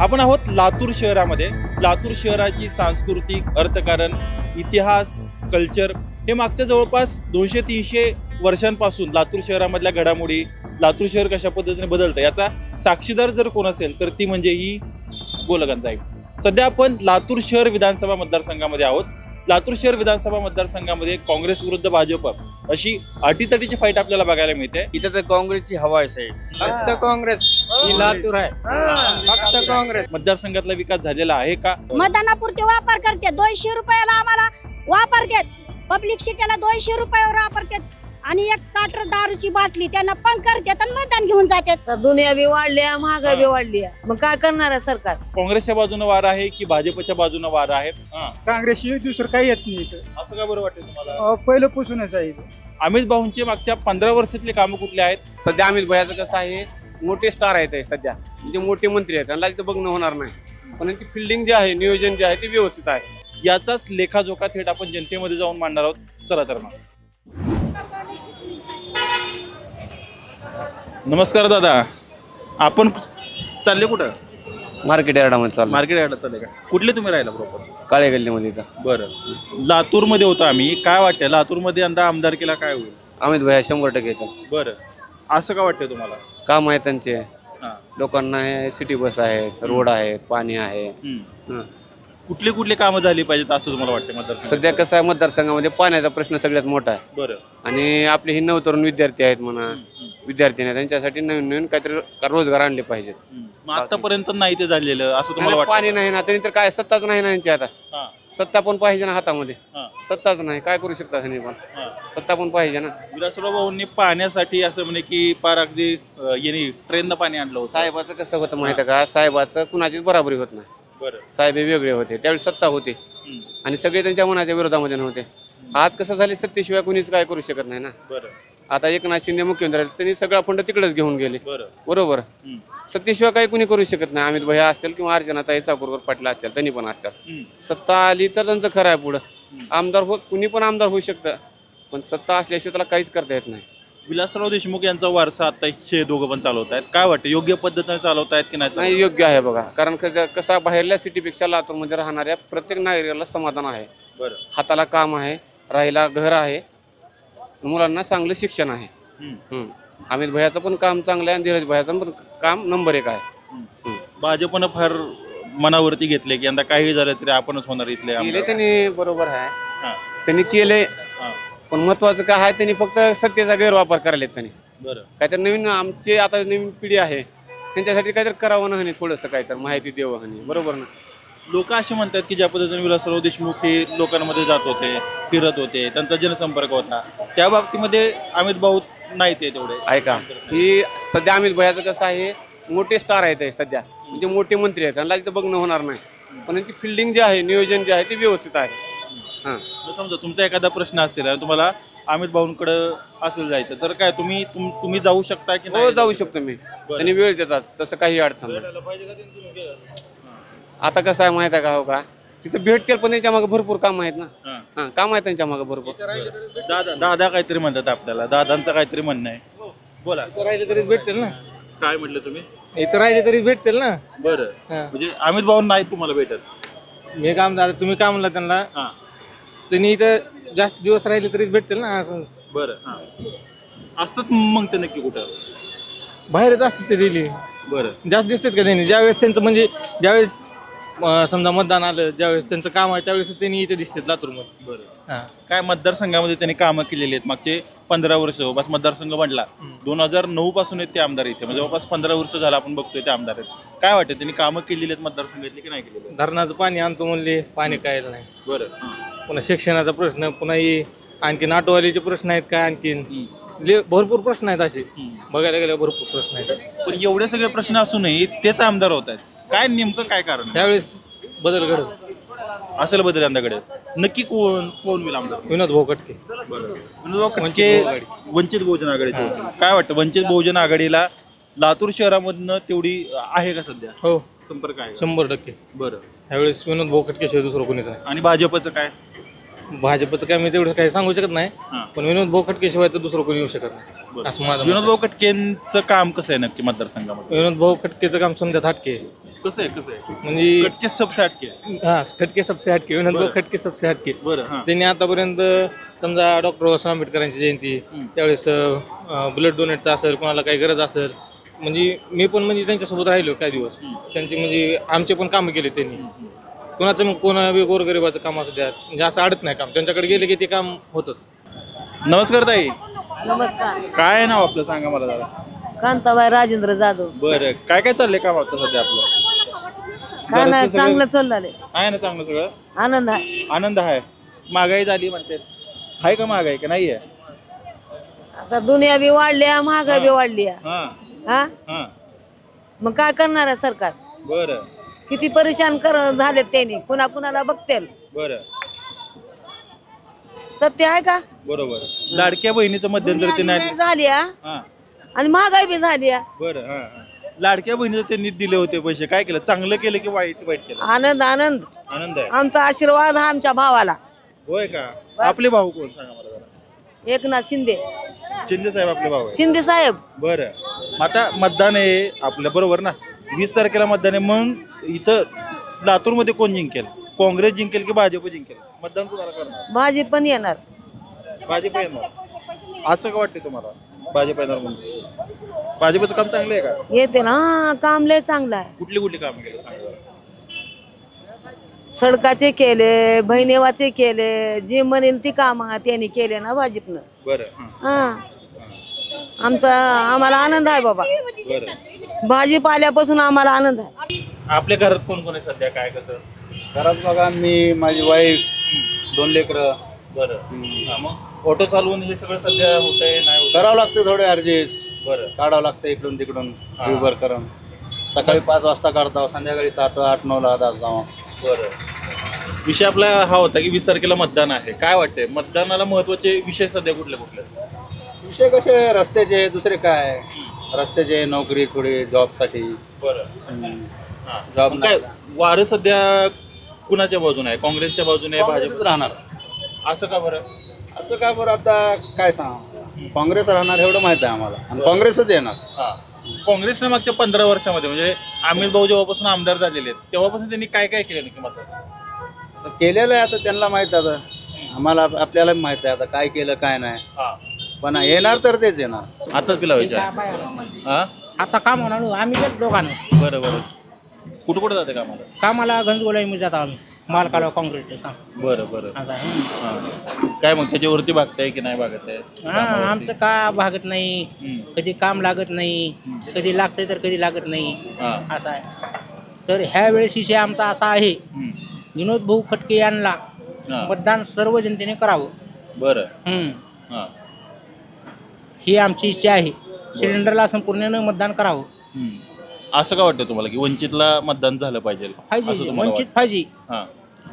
आपण आहोत लातूर शहरामध्ये. लातूर शहराची सांस्कृतिक, अर्थकारण, इतिहास, कल्चर हे मागच्या जवळपास 200-300 वर्षांपासून लातूर शहरामधल्या घडामोडी, लातूर शहर कशा पद्धतीने बदलतं याचा साक्षीदार जर कोण असेल तर ती म्हणजे ही गोलगंज आहे. सध्या आपण लातूर शहर विधानसभा मतदारसंघामध्ये आहोत. लातूर शहर विधानसभा मतदारसंघामध्ये काँग्रेस विरुद्ध भाजप अशी अटीतटीची फाईट आपल्याला बघायला मिळते. इथं तर काँग्रेसची हवा आहे साहेब. फक्त काँग्रेस ही लातूर आहे. फक्त काँग्रेस. मतदारसंघातला विकास झालेला आहे का? मतदानापुरते वापर करते. 200 रुपयाला आम्हाला वापरतात. पब्लिक सिटीला 200 रुपयावर वापरतात आणि एक काटर दारूची बाटली त्यांना पण करतात आणि मतदान घेऊन जातात. दुनिया बी वाढली, महागाई बी वाढली, मग काय करणार आहे सरकार? काँग्रेसच्या बाजूने वार आहे की भाजपच्या बाजूने वार आहे? काँग्रेसशिवाय दुसरं काही येत नाही इथं. असं का बरं वाटतं तुम्हाला? पहिल्यापासूनच आहे इथं. अमित भाऊंचे मागच्या 15 वर्षातले कामं कुठले आहेत? सध्या अमित भैयाचं कसं आहे, मोठे स्टार आहेत सध्या, म्हणजे मोठे मंत्री आहेत, त्यांना इथं बघणं होणार नाही. पण त्यांची फिल्डिंग जे आहे, नियोजन जे आहे ते व्यवस्थित आहे. याचाच लेखाजोखा थेट आपण जनतेमध्ये जाऊन मांडणार आहोत. चला तर मग. नमस्कार दादा, आपण चालले कुठं? मार्केट यार्डामध्ये चालू, मार्केट यार्डला चालले का? कुठले तुम्ही राहिला प्रॉपर? काळे गल्लीमध्ये इथं. बरं, लातूरमध्ये होतो आम्ही. काय वाटतं लातूरमध्ये यंदा आमदारकीला काय होईल? अमित भैया 100% येतं. बरं, असं का वाटतं तुम्हाला? काम आहे त्यांचे, हां. लोकांना सिटी बस आहेत, रोड आहेत, पाणी आहे. हं. कुठली कुठली कामं झाली पाहिजेत असं तुम्हाला वाटतं मतदार? सध्या कसं आहे, मतदारसंघामध्ये पाण्याचा प्रश्न सगळ्यात मोठा आहे. बरं. आणि आपले ही नवतरुण विद्यार्थी आहेत म्हणा, विद्यार्थी त्यांच्यासाठी नवीन नवीन काहीतरी रोजगार आणले पाहिजेत. मग आतापर्यंत नाही ते झालेलं असं तुम्हाला वाटतं? पाणी नाही ना, तरी तर काय सत्ताच नाही ना यांची. आता हां. सत्ता पण पाहिजे ना हातामध्ये. हां. सत्ताच नाही, काय करू शकता ह्यांनी पण? हां. सत्ता पण पाहिजे ना. विलासराव भाऊंनी पाण्यासाठी असं म्हणे की पार अगदी यांनी ट्रेननं पाणी आणलं होतं. साहेबाचं कसं होतं माहिती का, साहेबाचं कुणाचीच बराबरी होत नाही. बरं. साहेब हे वेगळे होते, त्यावेळी सत्ता होती आणि सगळे त्यांच्या मनाच्या विरोधामध्ये नव्हते. आज कसं झाले, सत्तेशिवाय कुणीच काय करू शकत नाही ना. बरं. आता एकनाथ शिंदे मुख्यमंत्री त्यांनी सगळा फंड तिकडेच घेऊन गेले. बरं. बरोबर. सत्तेशिवाय काही कुणी करू शकत नाही. अमित भैया असेल किंवा अर्चनाताई चाकूरकर पाटील असतील, त्यांनी पण असतील. सत्ता आली तर त्यांचं खरं आहे. पुढं आमदार कुणी पण आमदार होऊ शकतं, पण सत्ता असल्याशिवाय त्याला काहीच करता येत नाही. विलासराव देशमुख यांचा वारसा आता हे दोघं पण चालवत आहेत. काय वाटतं, योग्य पद्धतीने चालवत आहेत की नाही? नाही, योग्य आहे बघा. कारण कसा बाहेरल्या सिटीपेक्षा लातूरमध्ये राहणाऱ्या प्रत्येक नागरिकाला समाधान आहे. बरं. हाताला काम आहे, राहायला घर आहे, मुलांना चांगलं शिक्षण आहे. अमित भैयाचं पण काम चांगलं आहे आणि धीरज भैयाचं पण काम नंबर 1 आहे. भाजपनं फार मनावरती घेतले की यंदा काही झालं तरी आपणच होणार इथले केले आमदार. त्यांनी, बरोबर आहे, हां. त्यांनी केले. हां. पण महत्वाचं काय आहे, त्यांनी फक्त सत्तेचा गैरवापर करायला त्यांनी. बरं. काहीतरी नवीन आमचे आता नवीन पिढी आहे त्यांच्यासाठी काहीतरी करावं ना हनी, थोडंसं काहीतरी माहिती द्यावं हनी. बरोबर ना. लोक असे म्हणतात की ज्या पद्धतीने विलासराव देशमुख हे लोकांमध्ये जात होते, फिरत होते, त्यांचा जनसंपर्क होता, त्या बाबतीमध्ये अमित भाऊ नाही ते तेवढे. ऐका, ही सध्या अमित भैयाचं कसं आहे, मोठे स्टार आहेत सध्या, म्हणजे मोठे मंत्री आहेत, त्यांना इथं बघणं होणार नाही. पण त्यांची फिल्डिंग जे आहे, नियोजन जे आहे ते व्यवस्थित आहे. हां. समजा तुमचा एखादा प्रश्न असेल आणि तुम्हाला अमित भाऊंकडे असेल जायचं तर काय तुम्ही जाऊ शकता की हो, नाही? जाऊ शकतो मी. त्यांनी वेळ देतात, तसं काही अडचण नाही. आता कसं आहे माहिती आहे का, हो का, तिथं भेटतील पण त्यांच्या मागे भरपूर काम आहेत ना. हां, काम आहे त्यांच्या मागे भरपूर. दादा काहीतरी म्हणतात आपल्याला, दादांचं काहीतरी म्हणणं आहे. बोला. राहिले तरी भेटतील ना. काय म्हटलं तुम्ही? इथं राहिले तरी भेटतील ना. बरं. हां. म्हणजे अमित भाऊ नाही तुम्हाला भेटत? मी काम दादा, तुम्ही काय म्हणला त्यांना, हां. त्यांनी इथं जास्त दिवस राहिले तरीच भेटतील ना. असं बरं. हां. असतात मग ते नक्की कुठं? बाहेरच असतात ते डेली. बरं. जास्त दिसतात का त्यांनी? ज्यावेळेस त्यांचं म्हणजे ज्यावेळेस समजा मतदान आलं, ज्यावेळेस त्यांचं काम आहे त्यावेळेस त्यांनी इथे दिसतात लातूरमध्ये. बरं. काय मतदारसंघामध्ये त्यांनी कामं केलेली आहेत मागचे 15 वर्ष? जवळपास मतदारसंघ म्हटला 2009 पासून आहेत ते आमदार इथे, म्हणजे जवळपास 15 वर्ष झालं आपण बघतोय ते आमदार आहेत. काय वाटतं, त्यांनी कामं केलेली आहेत मतदारसंघातली की नाही केलेली? धरणाचं पाणी आणतो म्हणले, पाणी काय नाही. बरं. पुन्हा शिक्षणाचा प्रश्न, पुन्हा आणखीन ऑटोवालीचे प्रश्न आहेत, काय आणखीन भरपूर प्रश्न आहेत. असे बघायला गेले भरपूर प्रश्न आहेत. पण एवढे सगळे प्रश्न असूनही तेच आमदार होत आहेत. काय नेमकं काय कारण आहे? त्यावेळेस बदल घडत असेल बदल यंदाकडे. नक्की कोण होईल आमदार? विनोद भाऊ खटके. विनोद भाऊ खटके वंचित बहुजन आघाडीचे होते. काय वाटतं, वंचित बहुजन आघाडीला लातूर शहरामधनं तेवढी आहे का सध्या हो, संपर्क आहे? 100%. बरं. त्यावेळेस विनोद भाऊ खटकेशिवाय दुसरं कोणीच नाही. आणि भाजपचं काय? भाजपचं काय मी तेवढं काही सांगू शकत नाही, हां. पण विनोद भाऊ खटकेशिवाय तर दुसरं कोणी येऊ शकत नाही असं माझं मत विनोद आहे. भाऊ खटकेंचं काम कसं आहे नक्की मतदारसंघामध्ये? विनोद भाऊ खटकेचं काम समजा थाटके. कसं आहे म्हणजे कटके सबसे हटके हा खटके सबसे हटके विनोद भाऊ खटके सबसे हटके. बरं हां त्यांनी आतापर्यंत समजा डॉक्टर बाबासाहेब आंबेडकरांची जयंती त्यावेळेस ब्लड डोनेटचं असेल, कोणाला काही गरज असेल, म्हणजे मी पण म्हणजे त्यांच्यासोबत राहिलो काही दिवस. त्यांची म्हणजे आमचे पण कामं केले त्यांनी. कोणाचं मग कोणा गोरगरिबाचं काम असू द्या, म्हणजे असं अडत नाही काम. त्यांच्याकडे गेले की ते काम होतच. नमस्कार ताई, नमस्कार. काय नाव आपलं सांगा मला जरा. कांताबाई राजेंद्र जाधव. बरं काय काय चाललंय काम आता सध्या आपलं? काय नाही, घराचं सगळं चांगलं चाललंय. आहे ना चांगलं सगळं? आनंद आहे. आनंद आहे. महागाई झाली म्हणतात, आहे का महागाई का नाही आहे? आता दुनिया बी वाढल्या, महागाई बी वाढली. हां हा हां मग काय करणार आहे सरकार? बरं किती परेशान झालेत त्यांनी, कुणा कुणाला बघतील. बरं सत्य आहे का? बरोबर. लाडक्या बहिणीचं मध्यंतरी ते नाही. झाली हा. हां आणि महागाई बी झाली हा. बरं हां लाडक्या बहिणीचं त्यांनी दिले होते पैसे, काय केलं? चांगलं केलं की वाईट वाईट केलं? आनंद आनंद. आनंद आहे. आमचा आशीर्वाद हा आमच्या भावाला. होय का? आपले भाऊ कोण सांगा मला जरा. एकनाथ शिंदे. शिंदे साहेब आपले भाऊ आहे. शिंदे साहेब. बरं आता मतदान आहे आपल्या बरोबर ना, 20 तारखेला मतदान आहे. मग इथं लातूरमध्ये कोण जिंकेल? काँग्रेस जिंकेल की भाजप जिंकेल? मतदान कोणाला करणार? भाजी पण येणार. भाजप येणार असं का वाटते तुम्हाला? भाजप येणार म्हणून? भाजपचं काम चांगलं आहे का? येते ना. हा, काम लय चांगलं आहे. कुठली कुठली कामं केलं सांगा जरा. सडकाचे केले, बहिणेवाचे केले, जे म्हणेल ती काम त्यांनी केले ना भाजपनं. बरं हा आम्हाला आनंद आहे बाबा. बरं भाजीप आल्यापासून आम्हाला आनंद आहे. आपल्या घरात कोण कोण आहे सध्या, काय कसं? घरात बघा, मी, माझी वाईफ, 2 लेकरं. बरं हां मग ऑटो चालवून हे सगळं सध्या होत आहे नाही होत? करावं लागतं थोडे ॲडजस्ट. बरं काढावं लागतं इकडून तिकडून उबर करून. सकाळी 5 वाजता काढतो, संध्याकाळी 7, 8, 9 ला जाऊ. बरं विषय आपला हा होता की 20 तारखेला मतदान आहे. काय वाटतंय मतदानाला महत्वाचे विषय सध्या कुठले कुठले? विषय कसे रस्त्याचे, दुसरे काय रस्त्याचे, नोकरी थोडी जॉबसाठी. बरं जॉब काय वारं सध्या कुणाच्या बाजूने आहे? काँग्रेसच्या बाजूने आहे, भाजप? राहणार. असं का बरं? असं का बरं, आता काय सांग, काँग्रेस राहणार एवढं माहित आहे आम्हाला, आणि काँग्रेसच येणार. हां काँग्रेसने मागच्या 15 वर्षामध्ये म्हणजे अमित भाऊ जेव्हापासून आमदार झालेले आहेत तेव्हापासून त्यांनी काय काय केलं नक्की मतदान? केलेलं आहे आता त्यांना माहित आहे. आता आम्हाला आपल्याला माहित आहे आता काय केलं काय नाही. हां पण येणार तर तेच येणार. आताच पिला व्हायच्या. हां आता काम होणार आम्ही गेलो दोघांना. बरं बरं कुठं कुठं जाते कामाला? कामाला गंजगोलाई मी जातो आम्ही मालकाला काँग्रेसचे काम. बरं बरं असं आहे. हां काय मग त्याच्यावरती भागताय की नाही भागत आहे? हा आमचं का भागत नाही, कधी काम लागत नाही, कधी लागतंय तर कधी लागत नाही. हां असं आहे. तर ह्या वेळेस विषय आमचा असा आहे, विनोद भाऊ खटके यांना हां मतदान सर्व जनतेने करावं. बरं हां ही आमची इच्छा आहे. सिलेंडरला संपूर्ण मतदान करावं असं का वाटतं तुम्हाला की वंचितला मतदान झालं पाहिजे असं पाहिजे, तुम्हाला वंचित वाटतं? पाहिजे. हां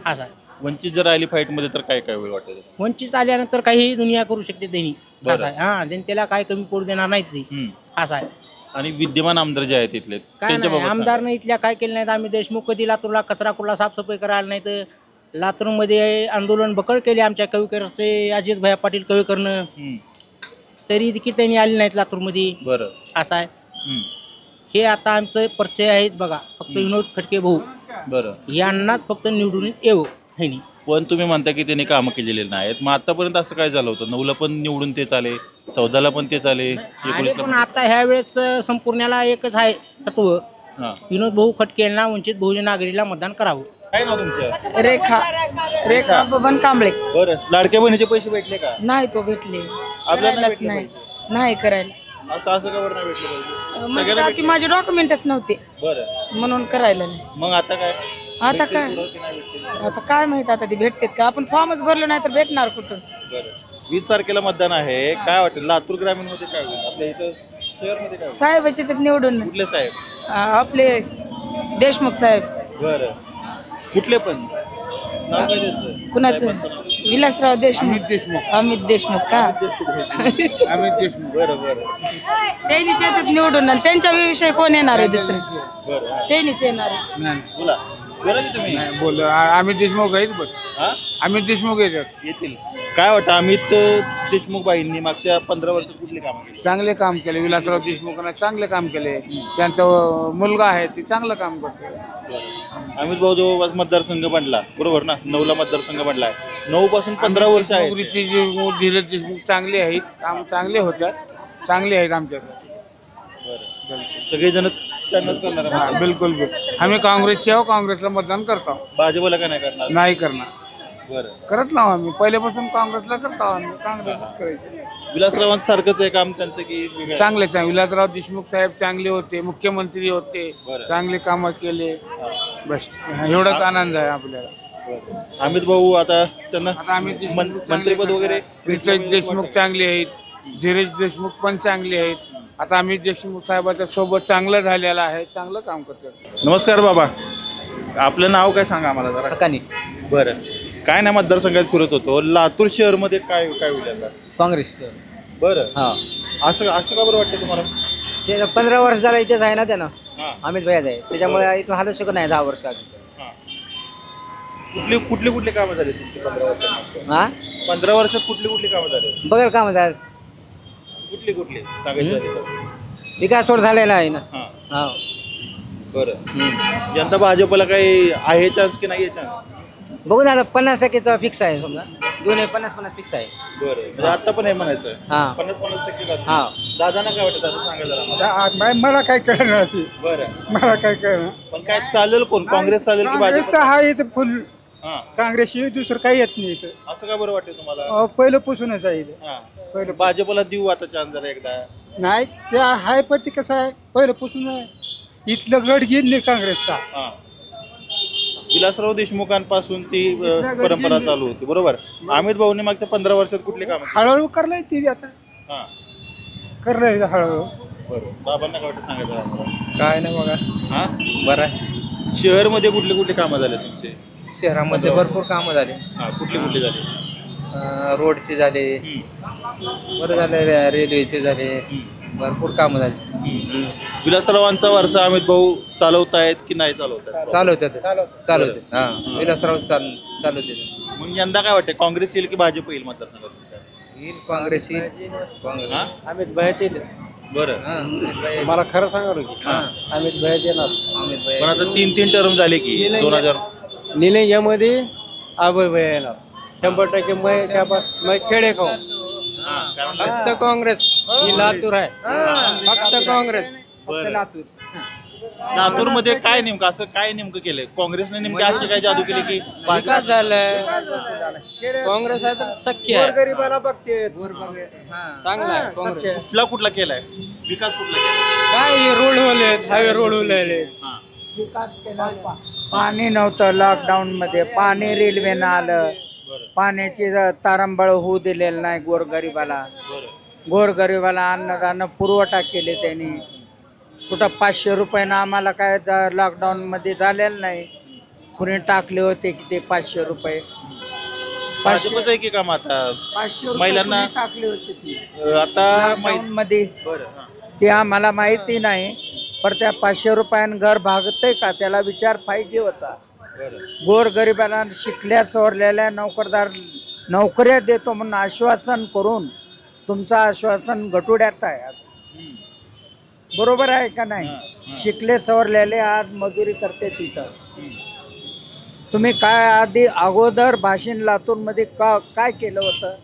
असं आहे. वंचित जर आली फाईटमध्ये तर काय काय होईल वाटतं? वंचित आल्यानंतर काही दुनिया करू शकते त्यांनी. बरं. असं आहे. हा जनतेला काय कमी पडू देणार नाहीत ते. असं आहे. आणि विद्यमान आमदार जे आहेत तिथले काय नाही आमदारनं इथल्या काय केलं नाहीत. आम्ही देशमुख कधी लातूरला कचरा कुठला साफसफाई करायला नाही. तर लातूरमध्ये आंदोलन बकळ केले आमच्या कविकरचे अजित भैया पाटील कविकरनं, तरी देखील त्यांनी आले नाहीत लातूरमध्ये. बरं असं आहे. हे आता आमचं परिचय आहेच बघा. फक्त विनोद खटके भाऊ बरं यांनाच फक्त निवडून येऊ ह्यांनी. पण तुम्ही म्हणता की त्यांनी कामं केलेली नाहीत. मग आतापर्यंत असं काय झालं होतं? 9ला पण निवडून तेच आले, 14ला पण तेच आले, आले 19ला पण आता ह्या वेळेस संपूर्णाला एकच आहे तत्व, हां विनोद भाऊ खटके यांना वंचित बहुजन आघाडीला मतदान करावं. काय नाव तुमचं? रेखा बबन कांबळे. बरं लाडक्या बहिणीचे पैसे भेटले का? नाही तो भेटले, आपल्याला करायलाच नाही नाही करायला. असं असं का बरं नाही भेटलं पाहिजे? म्हणजे सगळ्यांना बाकी माझे डॉक्युमेंटच नव्हते बरं म्हणून करायला नाही. मग आता काय? आता काय आता काय माहित आता ते भेटतात का? आपण फॉर्मच भरलो नाही तर भेटणार कुठून? बरं 20 तारखेला मतदान आहे. काय वाटेल लातूर ग्रामीण मध्ये काय होईल? आपल्या इथं शहरमध्ये काय होईल? साहेबाचे ते निवडून कुठले साहेब? आपले देशमुख साहेब. बरं कुठले पण नाव काय त्याचं? कुणाचं? विलासराव देशमुख. अमित देशमुख का? अमित देशमुख. बरं बरं त्यांनीच येतात निवडून आणि त्यांच्या विषयी कोण येणार आहे दुसरे? बरं त्यांनीच येणार आहे. बोला बोला की तुम्ही. बोल अमित देशमुख आहेत बघ. हां अमित देशमुख येतात. येतील. काय वाटतं अमित देशमुख बाईंनी मागच्या 15 वर्षात कुठली कामं केली? चांगले काम केले. विलासराव देशमुखांना चांगले काम केले. त्यांचा मुलगा आहे ते चांगलं काम करतो. अमित भाऊ जवळपास मतदारसंघ बनला बरोबर ना, 9ला मतदारसंघ बनलाय. 9 पासून 15 वर्ष आहेत. नोकरीचे जे धीरज देशमुख चांगले आहेत, काम चांगले होत्या, चांगले आहेत आमच्याकडे. सगळेजण त्यांनाच करणार आहे. हा, बिलकुल बिलकुल. आम्ही काँग्रेसचे आहो, काँग्रेसला मतदान करतो. भाजपला काय नाही करणार? नाही करणार. बरं. करत ना आम्ही पहिल्यापासून काँग्रेसला करतो. आम्ही काँग्रेसच करायचे. विलासरावांसारखंच आहे काम त्यांचं की वेगळं? चांगलेच आहे. विलासराव देशमुख साहेब चांगले होते, मुख्यमंत्री होते, बरं. चांगले कामं केले. बस एवढाच आनंद आहे आपल्याला. अमित भाऊ आता त्यांना आता आम्ही मंत्रिपद वगैरे रितेश देशमुख चांगले आहेत, धीरज देशमुख पण चांगले आहेत. आता आम्ही देशमुख साहेबाच्या सोबत चांगलं झालेलं आहे, चांगलं काम करतो. नमस्कार बाबा, आपलं नाव काय सांगा आम्हाला जरा. हकानी बरं, काय नाही मतदारसंघात फिरत होतो. लातूर शहर मध्ये काय काय होईल आता? काँग्रेस. बरं, हा असं असं का बरं वाटतं तुम्हाला? ते 15 वर्ष झालं इथेच आहे ना त्यानं, हां. अमित भैयाच आहे, त्याच्यामुळे इथून हालू शकत नाही 10 वर्ष आधी. कुठली कुठली कुठली कामं झाली तुमची 15 वर्षात? हा 15 वर्षात कुठली कुठली कामं झाली? बघा काम झालं, कुठली कुठली सांगायची झाली तर? विकास थोडा झालेला आहे ना. हां. हा बरं, जनता भाजपला काही आहे चान्स की नाही आहे चान्स? बघू ना आता 50% तर फिक्स आहे, समजा दोन्ही 50-50 फिक्स आहे. बरं, म्हणजे आता पण हे म्हणायचं हां. 50-50% का? हां. दादांना काय वाटतं? दादा सांगा जरा मला. मला काय कळणार ते, बरं, मला काय कळणार. पण काय चालेल कोण? काँग्रेस चालेल की भाजप? हा इथं फुल हां. काँग्रेस दुसरं काही येत नाही इथं. असं का बरं वाटतं तुम्हाला? पहिल्यापासूनच आहे इथं. हां, भाजपला देऊ आता चान्स जरा एकदा. नाही ते आहे, पण ते कसं आहे पहिल्यापासून आहे इथलं गड गेले काँग्रेसचा. हां. विलासराव देशमुखांपासून ती परंपरा चालू होती बरोबर. अमित भाऊनी मागच्या 15 वर्षात कुठले काम? हळूहळू करलाय ते आता, हां, करलाय हळूहळू. बरं. बाबांना काय वाटतं सांगायचं आम्हाला? काय नाही बघा, हां, बरं आहे. शहरमध्ये कुठले कुठले कामं झाले तुमचे? शहरामध्ये भरपूर कामं झाले. हां, कुठली कुठली झाली? रोडचे झाले, बरं झाले, रेल्वेचे झाले, भरपूर कामं झाली. विलासरावांचा वारसा अमित भाऊ चालवतायत की नाही चालवतायत? चालवते. हा, विलासराव चालवते. मग यंदा काय वाटतं, काँग्रेस येईल की भाजप येईल मतदारसंघात तुमच्या? येईल काँग्रेस, येईल हां? अमित भैयाचे. बरं, मला खरं सांगा अमित भैया येणार. अमित भैया पण आता 3 टर्म झाले की 2000. निलंग यामध्ये अभय भैया येणार 100%. खेडे खाऊ फक्त काँग्रेस ही लातूर आहे, फक्त काँग्रेस. लातूर. लातूर मध्ये काय नेमकं असं काय नेमकं केलंय काँग्रेसने? नेमकी अशी काय जादू केली की विकास झालाय? काँग्रेस आहे तर शक्य आहे. गरीबाला बघते चांगला आहे काँग्रेस. कुठला कुठला केलाय विकास? कुठला केलाय? काय रोड होले, हायवे रोड होले. विकास केला. पाणी नव्हतं लॉकडाऊन मध्ये, पाणी रेल्वेनं आलं. पाण्याची तारंबळ होऊ दिलेलं नाही गोरगरिबाला. गोरगरिबाला अन्नदान पुरवठा केले त्यांनी. कुठं 500 रुपयानं आम्हाला काय लॉकडाऊन मध्ये झालेलं नाही. कुणी टाकले होते की ते 500 रुपये? भाजपच आहे की काम आता? 500 महिलांना टाकले होते ती आता मध्ये, ते आम्हाला माहिती नाही. पण त्या 500 रुपयानं घर भागतंय का, त्याला विचार पाहिजे होता. गोरगरिबाला शिकल्या सवरलेल्या नोकरदार नोकऱ्या देतो म्हणून आश्वासन करून तुमचं आश्वासन गटुड्यात आहे. बरोबर आहे का नाही? शिकले सवरलेले आज मजुरी करते तिथं. तुम्ही काय आधी अगोदर भाषण लातूर मध्ये काय केलं होतं?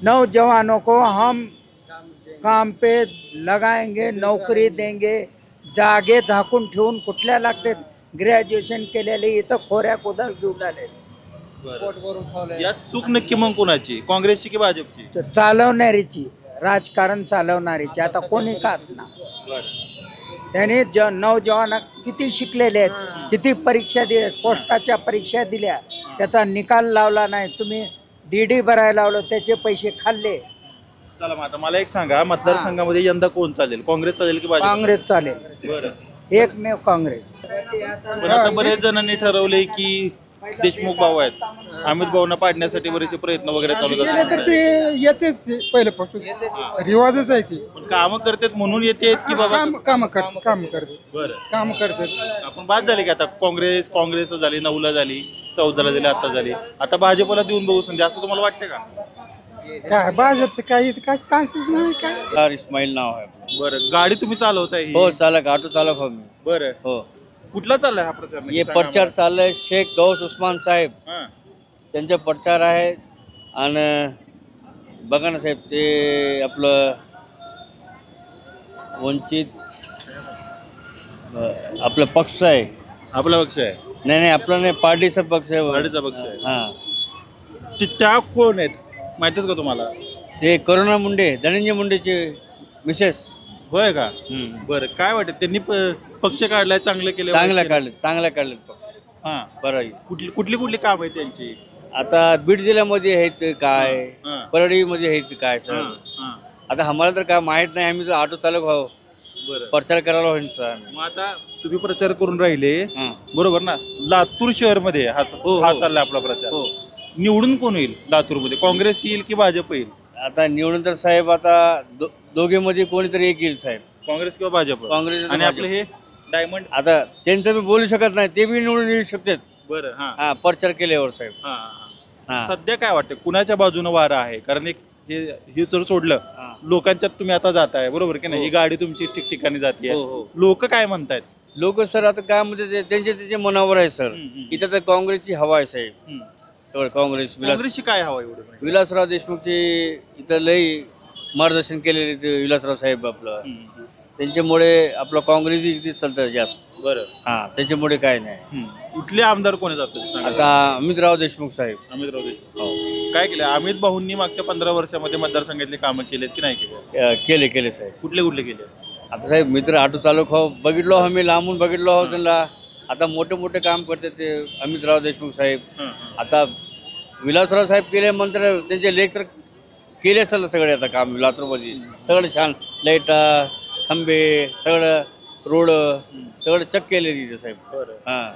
नौजवानों को हम काम पे लगाएंगे, नोकरी देंगे. जागे झाकून ठेवून कुठल्या लागते? ग्रॅज्युएशन केलेले इथं खोऱ्या कुदळ घेऊन आले. यात चूक नक्की मग कोणाची, काँग्रेसची की भाजपची? चालवणारीची, राजकारण चालवणारीची. आता कोणी का ना, त्यांनी नौजवान किती शिकलेले आहेत, किती परीक्षा दिल्या, पोस्टाच्या परीक्षा दिल्या, त्याचा निकाल लावला नाही. तुम्ही DD भरायला लावलं, त्याचे पैसे खाल्ले. चला मग आता मला एक सांगा, मतदारसंघामध्ये यंदा कोण चालेल, काँग्रेस चालेल की भाजप? काँग्रेस चालेल, बरं. एकमेव काँग्रेस. पण आता बरेच जणांनी ठरवलंय की देशमुख भाऊ आहेत, अमित भाऊंना पाडण्यासाठी बरेचसे प्रयत्न वगैरे चालू गेले असतात. तर ते येतेच पहिल्यापासून रिवाजच आहे ती. पण कामं करतात म्हणून येते की बाबा काम करते बरं काम करतात. आपण बाद झाली की आता काँग्रेस झाली, 9ला झाली, 14ला झाली, आता झाली, आता भाजपला देऊन बघू संधी असं तुम्हाला वाटतं का? काय भाजपचं काही काय चान्सेस नाही काय. इस्माईल नाव आहे. बरं गाडी तुम्ही चालवताय ही? हो चालक ऑटो चालक हो मी. बरं हो कुठला चाललाय हा प्रचार? हे प्रचार चाललाय शेख गौस उस्मान साहेब हां. त्यांचा प्रचार आहे. आणि बघा ना साहेब ते आपलं वंचित आपलं पक्ष आहे. आपला पक्ष आहे? नाही आपला नाही पार्टीचा पक्ष आहे. पार्टीचा पक्ष आहे. हां त्या कोण आहेत माहिती आहेत का तुम्हाला? ते करुणा मुंडे धनंजय मुंडेचे मिसेस. होय का? बरं काय वाटत त्यांनी पक्ष काढलाय, चांगलं केलं? चांगल्या काढलेत पक्ष. हां बरं आहे. कुठली काम आहेत त्यांची? आता बीड जिल्ह्यामध्ये आहेत काय, हां. परळीमध्ये आहेत काय सर. हां. आता आम्हाला तर काय माहित नाही, आम्ही तर ऑटो चालक आहो, बरं प्रचार करायला व्हायचा. मग आता तुम्ही प्रचार करून राहिले हां. बरोबर ना? लातूर शहर मध्ये हा हो. चाललाय आपला प्रचार. हो. निवडून कोण येईल लातूर मध्ये? काँग्रेस येईल की भाजप येईल? आता निवडून तर साहेब आता दोघेमध्ये कोणीतरी एक येईल साहेब. काँग्रेस किंवा भाजप? काँग्रेस आणि आपले हे डायमंड. आता त्यांचं मी बोलू शकत नाही, ते बी निवडून येऊ शकतात. बरं हां. हा प्रचार केल्यावर साहेब. हां. हां. सध्या काय वाटतं कुणाच्या बाजूनं वारा आहे? कारण एक हे जर सोडलं हां. लोकांच्यात तुम्ही आता जाताय बरोबर की नाही? ही गाडी तुमची ठिकठिकाणी जाते, हो. लोक काय म्हणतायत? लोक सर आता काय म्हणते त्यांच्या मनावर आहे सर. इथं तर काँग्रेसची हवा आहे साहेब. तर काँग्रेसची काय हवा एवढं? विलासराव देशमुखचे इथं लई मार्गदर्शन केलेले ते विलासराव साहेब आपलं. त्यांच्यामुळे आपलं काँग्रेस इथे चालतं जास्त. बरं हां त्याच्यामुळे काय नाही. इथले आमदार कोणी जातात? आता अमितराव देशमुख साहेब. अमितराव देशमुख. काय केलं अमित भाऊंनी मागच्या 15 वर्षामध्ये मतदारसंघातले कामं केलेत की नाही केले? केले साहेब. कुठले केले? आता साहेब मित्र ऑटो चालक हो, बघितलो आम्ही लांबून बघितलो आहोत त्यांना. आता मोठे काम करते ते अमितराव देशमुख साहेब. आता विलासराव साहेब केले म्हणतात, त्यांचे लेख तर केले असेल सगळे आता काम लातूरमध्ये. सगळं छान लाईट खंबे सगळं रोड सगळं चक केले तिथे साहेब. हां